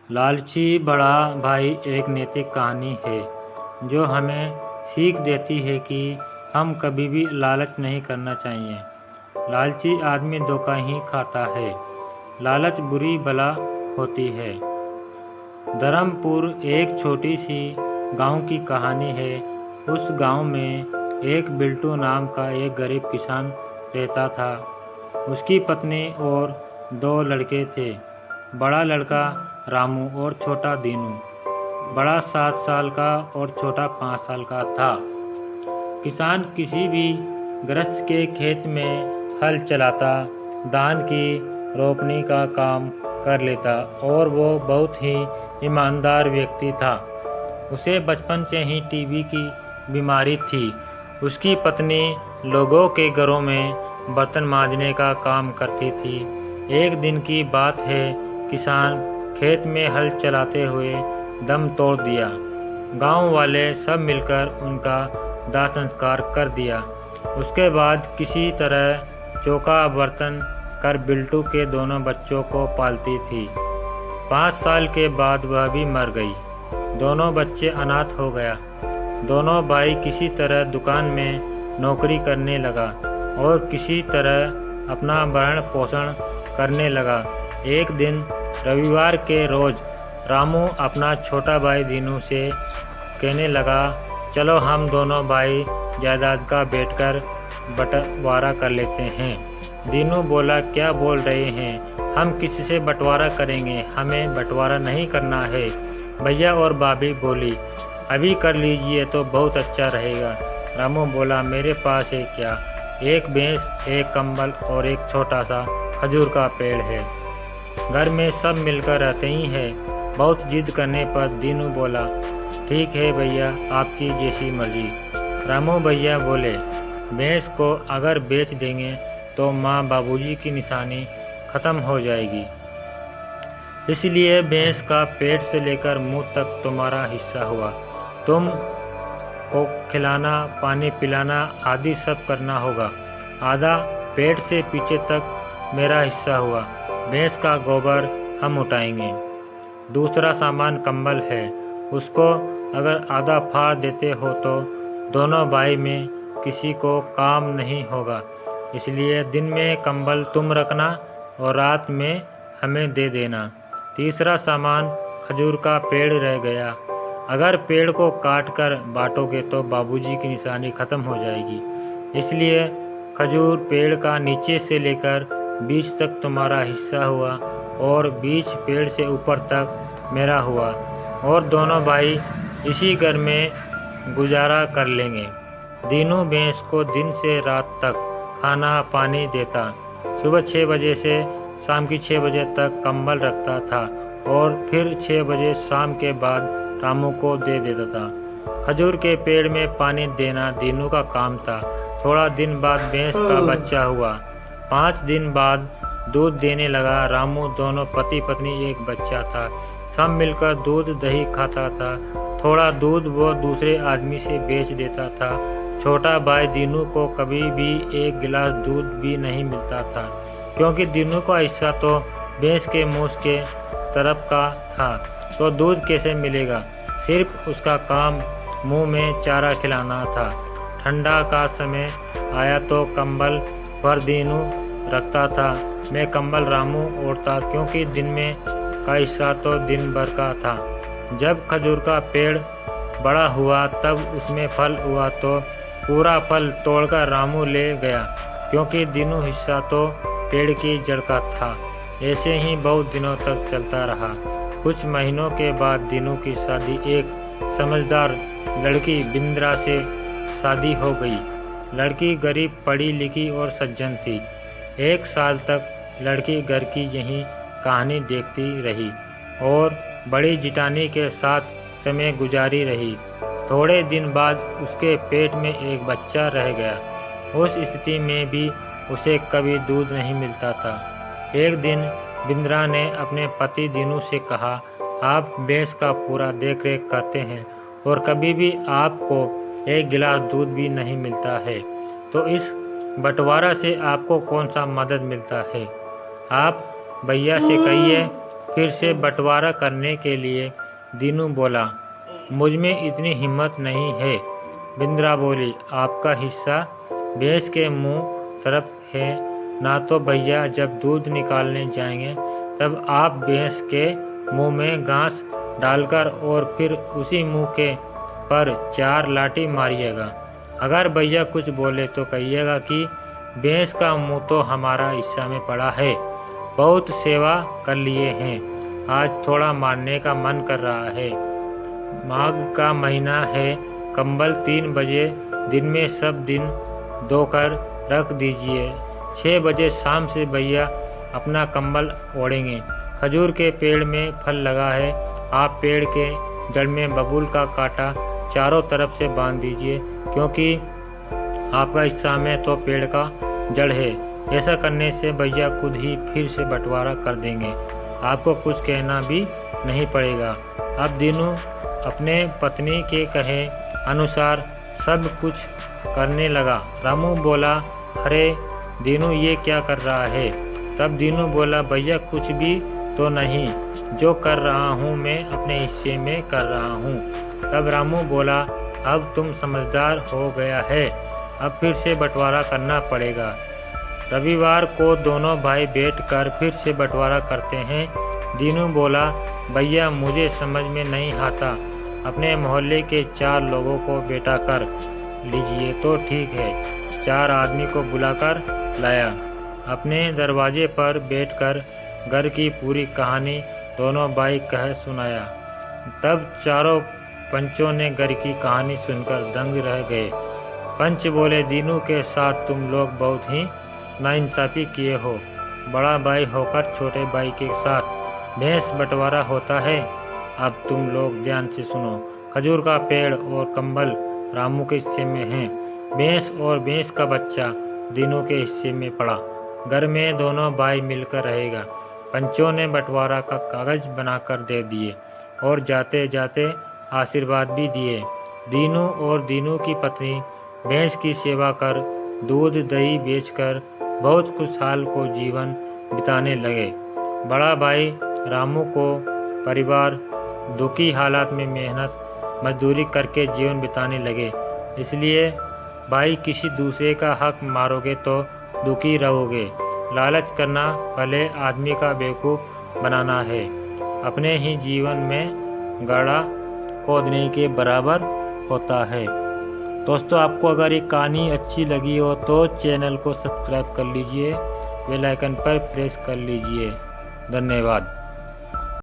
लालची बड़ा भाई एक नैतिक कहानी है जो हमें सीख देती है कि हम कभी भी लालच नहीं करना चाहिए। लालची आदमी धोखा ही खाता है। लालच बुरी बला होती है। धर्मपुर एक छोटी सी गांव की कहानी है। उस गांव में एक बिल्टू नाम का एक गरीब किसान रहता था। उसकी पत्नी और 2 लड़के थे। बड़ा लड़का रामू और छोटा दीनू। बड़ा 7 साल का और छोटा 5 साल का था। किसान किसी भी गृहस्थ के खेत में हल चलाता, धान की रोपनी का काम कर लेता और वो बहुत ही ईमानदार व्यक्ति था। उसे बचपन से ही टीबी की बीमारी थी। उसकी पत्नी लोगों के घरों में बर्तन मांजने का काम करती थी। एक दिन की बात है, किसान खेत में हल चलाते हुए दम तोड़ दिया। गांव वाले सब मिलकर उनका दाह संस्कार कर दिया। उसके बाद किसी तरह चौका बर्तन कर बिल्टू के दोनों बच्चों को पालती थी। 5 साल के बाद वह भी मर गई। दोनों बच्चे अनाथ हो गया। दोनों भाई किसी तरह दुकान में नौकरी करने लगा और किसी तरह अपना भरण पोषण करने लगा। एक दिन रविवार के रोज रामू अपना छोटा भाई दीनू से कहने लगा, चलो हम दोनों भाई जायदाद का बैठकर बंटवारा कर लेते हैं। दीनू बोला, क्या बोल रहे हैं, हम किससे बंटवारा करेंगे, हमें बंटवारा नहीं करना है। भैया और भाभी बोली, अभी कर लीजिए तो बहुत अच्छा रहेगा। रामू बोला, मेरे पास है क्या, एक भैंस, एक कंबल और एक छोटा सा खजूर का पेड़ है। घर में सब मिलकर रहते ही हैं। बहुत जिद करने पर दीनू बोला, ठीक है भैया, आपकी जैसी मर्जी। रामू भैया बोले, भैंस को अगर बेच देंगे तो माँ बाबूजी की निशानी खत्म हो जाएगी, इसलिए भैंस का पेट से लेकर मुंह तक तुम्हारा हिस्सा हुआ। तुम को खिलाना, पानी पिलाना आदि सब करना होगा। आधा पेट से पीछे तक मेरा हिस्सा हुआ। भैंस का गोबर हम उठाएंगे। दूसरा सामान कंबल है, उसको अगर आधा फाड़ देते हो तो दोनों भाई में किसी को काम नहीं होगा, इसलिए दिन में कंबल तुम रखना और रात में हमें दे देना। तीसरा सामान खजूर का पेड़ रह गया। अगर पेड़ को काट कर बांटोगे तो बाबूजी की निशानी खत्म हो जाएगी, इसलिए खजूर पेड़ का नीचे से लेकर बीच तक तुम्हारा हिस्सा हुआ और बीच पेड़ से ऊपर तक मेरा हुआ, और दोनों भाई इसी घर में गुजारा कर लेंगे। दीनू भैंस को दिन से रात तक खाना पानी देता। सुबह 6 बजे से शाम की 6 बजे तक कंबल रखता था और फिर 6 बजे शाम के बाद रामू को दे देता था। खजूर के पेड़ में पानी देना दीनू का काम था। थोड़ा दिन बाद भैंस का बच्चा हुआ। 5 दिन बाद दूध देने लगा। रामू दोनों पति पत्नी एक बच्चा था। सब मिलकर दूध दही खाता था। थोड़ा दूध वो दूसरे आदमी से बेच देता था। छोटा भाई दीनू को कभी भी एक गिलास दूध भी नहीं मिलता था, क्योंकि दीनू का हिस्सा तो भैंस के मुंह के तरफ का था, तो दूध कैसे मिलेगा। सिर्फ उसका काम मुंह में चारा खिलाना था। ठंडा का समय आया तो कंबल पर दीनू रखता था। मैं कंबल रामू ओढ़ता, क्योंकि दिन में का हिस्सा तो दिन भर का था। जब खजूर का पेड़ बड़ा हुआ तब उसमें फल हुआ तो पूरा फल तोड़कर रामू ले गया, क्योंकि दीनू हिस्सा तो पेड़ की जड़ का था। ऐसे ही बहुत दिनों तक चलता रहा। कुछ महीनों के बाद दीनू की शादी एक समझदार लड़की बिंद्रा से शादी हो गई। लड़की गरीब, पढ़ी लिखी और सज्जन थी। 1 साल तक लड़की घर की यही कहानी देखती रही और बड़ी जिटानी के साथ समय गुजारी रही। थोड़े दिन बाद उसके पेट में एक बच्चा रह गया। उस स्थिति में भी उसे कभी दूध नहीं मिलता था। एक दिन बिंद्रा ने अपने पति दीनू से कहा, आप भैंस का पूरा देख रेख करते हैं और कभी भी आपको एक गिलास दूध भी नहीं मिलता है, तो इस बंटवारा से आपको कौन सा मदद मिलता है। आप भैया से कहिए फिर से बंटवारा करने के लिए दीनू बोला, मुझ में इतनी हिम्मत नहीं है। बिंद्रा बोली, आपका हिस्सा भैंस के मुंह तरफ है ना, तो भैया जब दूध निकालने जाएंगे तब आप भैंस के मुंह में घास डालकर और फिर उसी मुंह के पर 4 लाठी मारिएगा। अगर भैया कुछ बोले तो कहिएगा कि भैंस का मुंह तो हमारा हिस्सा में पड़ा है, बहुत सेवा कर लिए हैं, आज थोड़ा मारने का मन कर रहा है। माघ का महीना है, कंबल 3 बजे दिन में सब दिन धोकर रख दीजिए। 6 बजे शाम से भैया अपना कंबल ओढ़ेंगे। खजूर के पेड़ में फल लगा है, आप पेड़ के जड़ में बबूल का कांटा चारों तरफ से बांध दीजिए, क्योंकि आपका हिस्सा में तो पेड़ का जड़ है। ऐसा करने से भैया खुद ही फिर से बंटवारा कर देंगे, आपको कुछ कहना भी नहीं पड़ेगा। अब दीनू अपने पत्नी के कहे अनुसार सब कुछ करने लगा। रामू बोला, अरे दीनू ये क्या कर रहा है? तब दीनू बोला, भैया कुछ भी तो नहीं, जो कर रहा हूँ मैं अपने हिस्से में कर रहा हूँ। तब रामू बोला, अब तुम समझदार हो गया है, अब फिर से बंटवारा करना पड़ेगा। रविवार को दोनों भाई बैठकर फिर से बंटवारा करते हैं। दीनू बोला, भैया मुझे समझ में नहीं आता, अपने मोहल्ले के 4 लोगों को बेटा कर लीजिए तो ठीक है। 4 आदमी को बुलाकर लाया, अपने दरवाजे पर बैठकर घर की पूरी कहानी दोनों भाई कह सुनाया। तब चारों पंचों ने घर की कहानी सुनकर दंग रह गए। पंच बोले, दीनू के साथ तुम लोग बहुत ही नाइंसाफी किए हो। बड़ा भाई होकर छोटे भाई के साथ भैंस बंटवारा होता है। अब तुम लोग ध्यान से सुनो, खजूर का पेड़ और कंबल रामू के हिस्से में हैं, भैंस और भैंस का बच्चा दीनू के हिस्से में पड़ा। घर में दोनों भाई मिलकर रहेगा। पंचों ने बंटवारा का कागज बनाकर दे दिए और जाते जाते आशीर्वाद भी दिए। दीनू और दीनू की पत्नी भैंस की सेवा कर, दूध दही बेचकर बहुत खुशहाल को जीवन बिताने लगे। बड़ा भाई रामू को परिवार दुखी हालात में मेहनत मजदूरी करके जीवन बिताने लगे। इसलिए भाई किसी दूसरे का हक मारोगे तो दुखी रहोगे। लालच करना भले आदमी का बेवकूफ़ बनाना है, अपने ही जीवन में गड्ढा खोदने के बराबर होता है। दोस्तों, आपको अगर ये कहानी अच्छी लगी हो तो चैनल को सब्सक्राइब कर लीजिए, बेल आइकन पर प्रेस कर लीजिए। धन्यवाद।